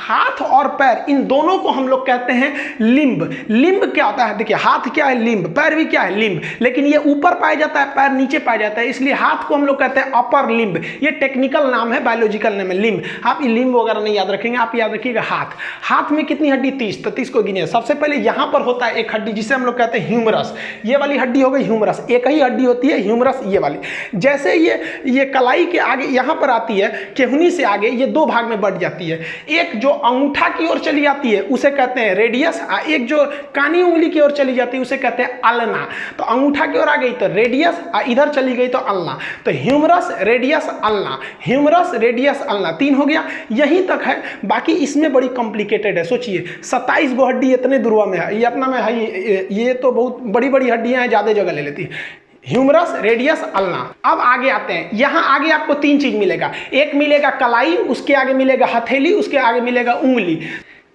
हाथ और पैर इन दोनों को हम लोग कहते हैं लिम्ब। लिम्ब क्या होता है, देखिए हाथ क्या है लिम्ब, पैर भी क्या है लिम्ब, लेकिन ये ऊपर पाया जाता है, पैर नीचे पाया जाता है, इसलिए हाथ को हम लोग कहते हैं अपर लिम्ब। ये टेक्निकल नाम है, बायोलॉजिकल नाम है लिम्ब। आप ये लिम्ब वगैरह नहीं याद रखेंगे, आप याद रखिएगा हाथ। हाथ में कितनी हड्डी, 30, तो 30 को गिनिए। सबसे पहले यहां पर होता है एक हड्डी जिसे हम लोग कहते हैं ह्यूमरस। ये वाली हड्डी हो गई ह्यूमरस, एक ही हड्डी होती है ह्यूमरस ये वाली। जैसे ये कलाई के आगे यहां पर आती है, केहनी से आगे ये दो भाग में बढ़ जाती है। एक जो अंगूठा की ओर चली जाती है उसे कहते हैं रेडियस, एक जो कानी उंगली की ओर चली जाती है उसे कहते हैं अल्ना। तो अंगूठा की ओर आ गई तो रेडियस, इधर चली गई तो अल्ना। तो humerus, radius, ulna, humerus, radius, ulna, 3 हो गया। यहीं तक है, बाकी इसमें बड़ी कॉम्प्लिकेटेड है। सोचिए 27 गो हड्डी इतने दुर्वा में है, ये अपना में है, ये तो बहुत बड़ी बड़ी हड्डियां हैं, ज्यादा जगह ले लेती है। Humerus, radius, ulna. अब आगे आते हैं, यहां आगे आपको 3 चीज मिलेगा। एक मिलेगा कलाई, उसके आगे मिलेगा हथेली, उसके आगे मिलेगा उंगली।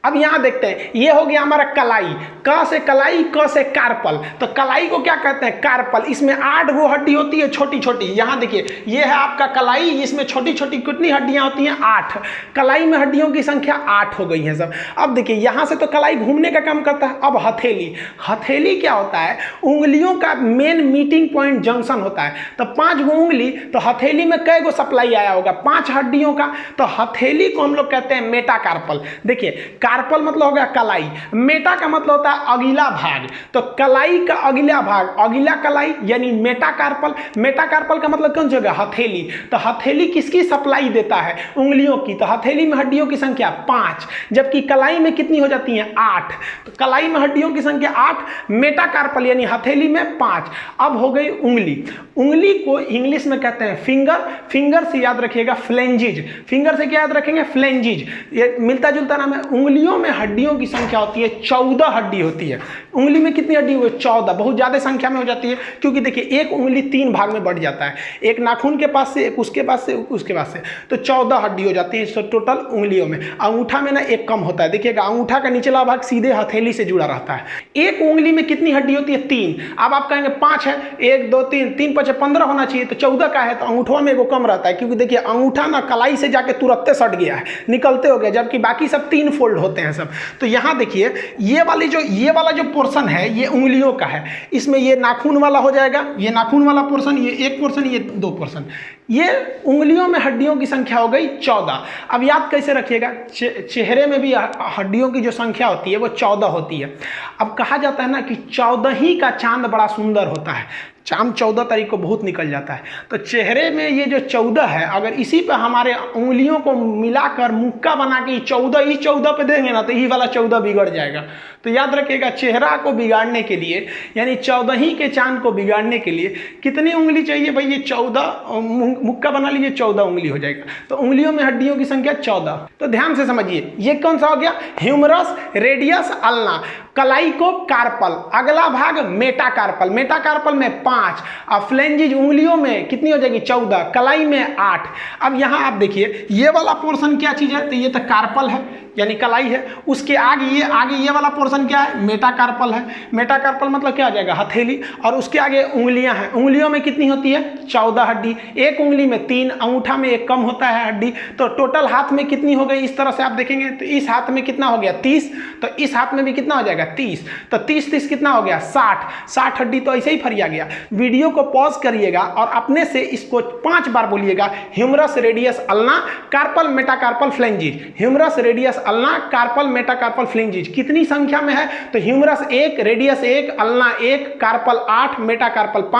अब यहां देखते हैं, ये हो गया हमारा कलाई, क से कलाई, क से कार्पल। तो कलाई को क्या कहते हैं, कार्पल। इसमें 8 गो हड्डी होती है छोटी छोटी। यहां देखिए ये है आपका कलाई, इसमें छोटी छोटी कितनी हड्डियां होती हैं, 8। कलाई में हड्डियों की संख्या 8 हो गई है सब। अब देखिए यहां से तो कलाई घूमने का काम करता है। अब हथेली, हथेली क्या होता है, उंगलियों का मेन मीटिंग पॉइंट जंक्शन होता है। तो 5 गो उंगली, तो हथेली में कै गो सप्लाई आया होगा, 5 हड्डियों का। तो हथेली को हम लोग कहते हैं मेटाकार्पल। देखिए कार्पल मतलब हो गया कलाई, मेटा का मतलब होता है अगला भाग। तो कलाई का अगला भाग, अगला कलाई यानी मेटाकार्पल। मेटाकार्पल का मतलब कौन सी होगा, हथेली। तो हथेली किसकी सप्लाई देता है, उंगलियों की। तो हथेली में हड्डियों की संख्या 5, जबकि कलाई में कितनी हो जाती है, 8। तो कलाई में हड्डियों की संख्या 8, मेटाकार्पल यानी हथेली में 5। अब हो गई उंगली। उंगली को इंग्लिश में कहते हैं फिंगर। फिंगर से याद रखिएगा फ्लेंजिज। फिंगर से क्या याद रखेंगे, फ्लेंजिज। ये मिलता जुलता नाम है। उंगलियों में हड्डियों की संख्या होती है 14 हड्डी होती है। उंगली में कितनी हड्डी हुई, 14। बहुत ज्यादा संख्या में हो जाती है, क्योंकि देखिए एक उंगली 3 भाग में बढ़ जाता है, एक नाखून के पास से, एक उसके पास से, उसके पास से। तो 14 हड्डी हो जाती है टोटल उंगलियों में। अंगूठा में ना एक कम होता है। देखिएगा अंगूठा का निचला भाग सीधे हथेली से जुड़ा रहता है। एक उंगली में कितनी हड्डी होती है, 3। अब आप कहेंगे 5 है, 1 2 3 3 5 15 होना चाहिए, तो 14 का है, तो अंगूठा में एगो कम रहता है, क्योंकि देखिए अंगूठा ना कलाई से जाके तुरंत सट गया है, निकलते हो गया, जबकि बाकी सब 3 फोल्ड होते हैं सब। तो यहां देखिए ये वाला जो पोर्शन है ये उंगलियों का है। इसमें ये नाखून वाला हो जाएगा, ये नाखून वाला पोर्शन, ये एक पोर्शन, ये 2 पोर्शन। ये उंगलियों में हड्डियों की संख्या हो गई 14। अब याद कैसे रखिएगा, चेहरे में भी हड्डियों की जो संख्या होती है वो 14 होती है। अब कहा जाता है ना कि 14 ही का चांद बड़ा सुंदर होता है। चांद 14 तारीख को बहुत निकल जाता है। तो चेहरे में ये जो 14 है, अगर इसी पे हमारे उंगलियों को मिलाकर मुक्का बना के 14 पे देंगे ना, तो यही वाला 14 बिगड़ जाएगा। तो याद रखिएगा, चेहरा को बिगाड़ने के लिए, यानी 14 ही के चांद को बिगाड़ने के लिए कितनी उंगली चाहिए भाई, ये 14 मुक्का बना लीजिए, 14 उंगली हो जाएगा। तो उंगलियों में हड्डियों की संख्या 14। तो ध्यान से समझिए, ये कौन सा हो गया, ह्यूमरस, रेडियस, अल्ना। कलाई को कार्पल, अगला भाग मेटाकार्पल। मेटाकार्पल में 5। अब फ्लेंजिज उंगलियों में कितनी हो जाएगी, 14। कलाई में 8। अब यहां आप देखिए ये वाला पोर्शन क्या चीज है, तो ये तो कार्पल है यानी कलाई है। उसके आगे ये वाला पोर्शन क्या है, मेटाकार्पल है। मेटाकार्पल मतलब क्या हो जाएगा, हथेली। और उसके आगे उंगलियां हैं। उंगलियों में कितनी होती है, 14 हड्डी। एक उंगली में 3, अंगूठा में एक कम होता है हड्डी। तो टोटल हाथ में कितनी हो गई, इस तरह से आप देखेंगे तो इस हाथ में कितना हो गया, 30। तो इस हाथ में भी कितना हो जाएगा, 30। तो 30 कितना हो गया, 60 हड्डी। तो ऐसे ही फरिया गया। वीडियो को पॉज करिएगा और अपने से इसको 5 बार बोलिएगा, humerus, radius, ulna, carpal, metacarpal, phalanges. Humerus, radius, ulna, carpal, metacarpal, phalanges. कितनी संख्या में है, तो humerus 1, radius 1, ulna 1, carpal 8, metacarpal 5।